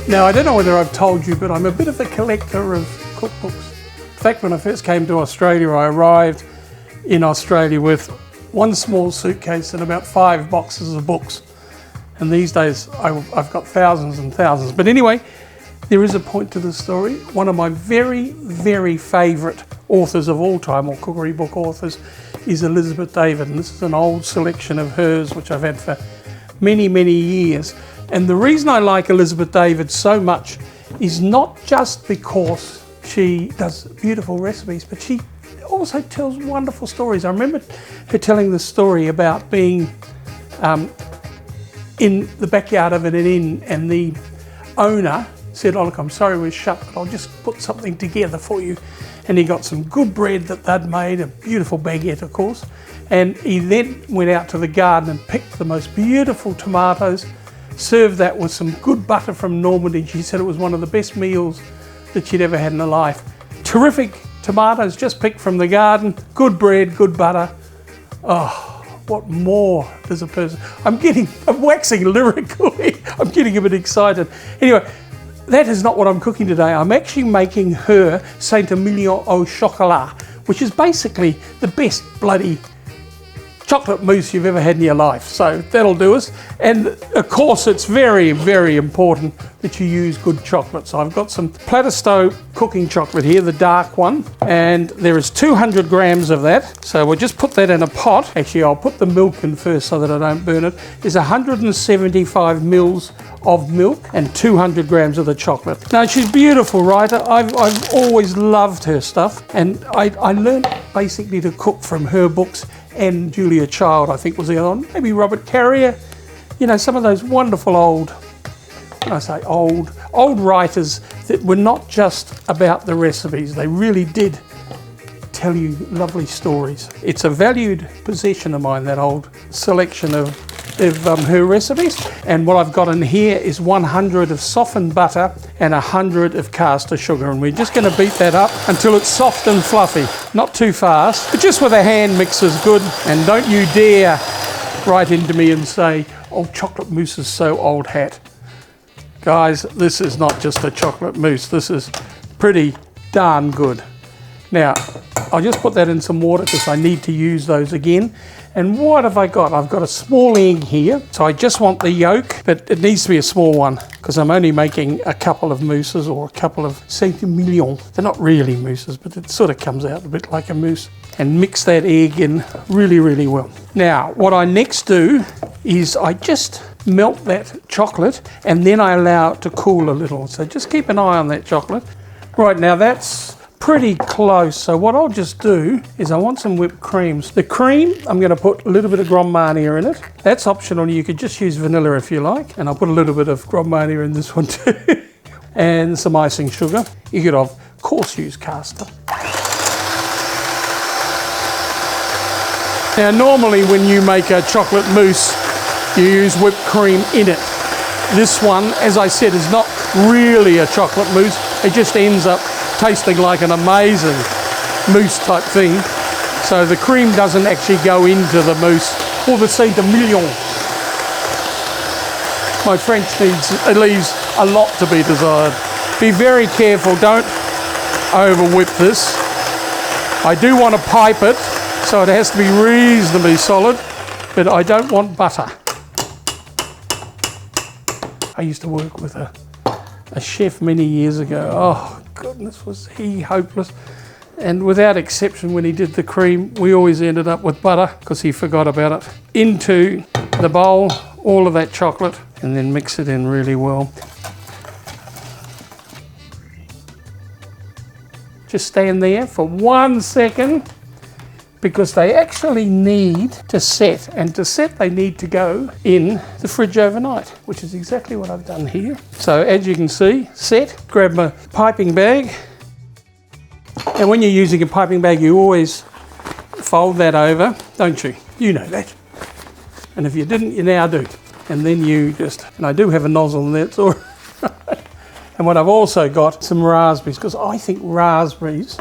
Now, I don't know whether I've told you, but I'm a bit of a collector of cookbooks. In fact, when I first came to Australia, I arrived in Australia with one small suitcase and about 5 boxes of books. And these days, I've got thousands and thousands. But anyway, there is a point to the story. One of my very, very favourite authors of all time, or cookery book authors, is Elizabeth David. And this is an old selection of hers, which I've had for many, many years. And the reason I like Elizabeth David so much is not just because she does beautiful recipes, but she also tells wonderful stories. I remember her telling the story about being in the backyard of an inn, and the owner said, "Oh look, I'm sorry we're shut, but I'll just put something together for you." And he got some good bread that they'd made, a beautiful baguette of course, and he then went out to the garden and picked the most beautiful tomatoes, served that with some good butter from Normandy. She said it was one of the best meals that she'd ever had in her life. Terrific tomatoes just picked from the garden, good bread, good butter. Oh, what more does a person... I'm waxing lyrical here. I'm getting a bit excited. Anyway, that is not what I'm cooking today. I'm actually making her Saint Emilion au Chocolat, which is basically the best bloody chocolate mousse you've ever had in your life. So that'll do us. And of course, it's very, very important that you use good chocolate. So I've got some Plateau cooking chocolate here, the dark one, and there is 200 grams of that. So we'll just put that in a pot. Actually, I'll put the milk in first so that I don't burn it. There's 175 mils of milk and 200 grams of the chocolate. Now, she's a beautiful writer. I've always loved her stuff, and I learned basically to cook from her books, and Julia Child, I think, was the other one. Maybe Robert Carrier. You know, some of those wonderful old, when I say old writers that were not just about the recipes. They really did tell you lovely stories. It's a valued possession of mine, that old selection of her recipes. And what I've got in here is 100 of softened butter and 100 of caster sugar. And we're just going to beat that up until it's soft and fluffy. Not too fast, but just with a hand mix is good. And don't you dare write into me and say, "Oh, chocolate mousse is so old hat." Guys, this is not just a chocolate mousse. This is pretty darn good. Now, I'll just put that in some water because I need to use those again. And what have I got? I've got a small egg here. So I just want the yolk, but it needs to be a small one because I'm only making a couple of mousses, or a couple of Saint Emilion. They're not really mousses, but it sort of comes out a bit like a mousse. And mix that egg in really, really well. Now, what I next do is I just melt that chocolate and then I allow it to cool a little. So just keep an eye on that chocolate. Right, now that's pretty close. So what I'll just do is I want some whipped creams. The cream, I'm going to put a little bit of Grand Marnier in it. That's optional. You could just use vanilla if you like. And I'll put a little bit of Grand Marnier in this one too. And some icing sugar. You could of course use caster. Now normally when you make a chocolate mousse, you use whipped cream in it. This one, as I said, is not really a chocolate mousse. It just ends up tasting like an amazing mousse type thing. So the cream doesn't actually go into the mousse or the Saint Emilion. My French leaves a lot to be desired. Be very careful, don't over whip this. I do want to pipe it, so it has to be reasonably solid, but I don't want butter. I used to work with a chef many years ago. Oh goodness, was he hopeless. And without exception, when he did the cream, we always ended up with butter because he forgot about it. Into the bowl, all of that chocolate, and then mix it in really well. Just stand there for 1 second because they actually need to set, and to set they need to go in the fridge overnight, which is exactly what I've done here. So as you can see, set, grab my piping bag, and when you're using a piping bag you always fold that over, don't you? You know that. And if you didn't, you now do. And then you just, and I do have a nozzle in there, it's all right. And what I've also got, some raspberries, because I think raspberries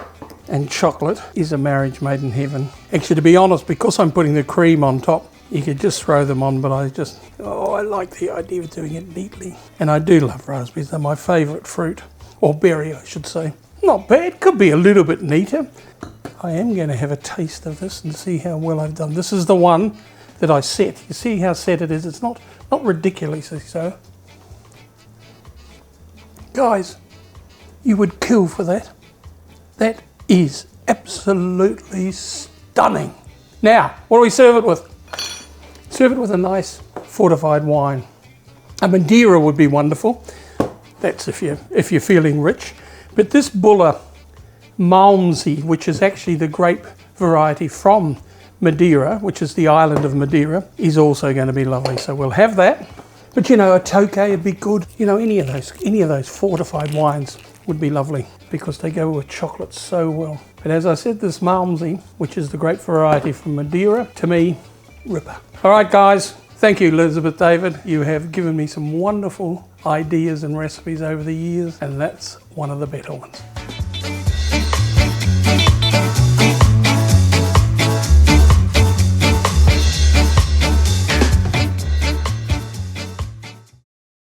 and chocolate is a marriage made in heaven. Actually, to be honest, because I'm putting the cream on top, You could just throw them on, but I like the idea of doing it neatly. And I do love raspberries. They're my favourite fruit, or berry, I should say. Not bad, could be a little bit neater. I am going to have a taste of this and see how well I've done. This is the one that I set. You see how set it is? It's not ridiculously so. Guys, you would kill for that. That is absolutely stunning. Now, what do we serve it with? Serve it with a nice fortified wine. A Madeira would be wonderful. That's if you're feeling rich. But this Buller Malmsey, which is actually the grape variety from Madeira, which is the island of Madeira, is also going to be lovely. So we'll have that. But you know, a Tokay would be good. You know, any of those fortified wines would be lovely because they go with chocolate so well. But as I said, this Malmsey, which is the grape variety from Madeira, to me, ripper. All right, guys. Thank you, Elizabeth David. You have given me some wonderful ideas and recipes over the years, and that's one of the better ones.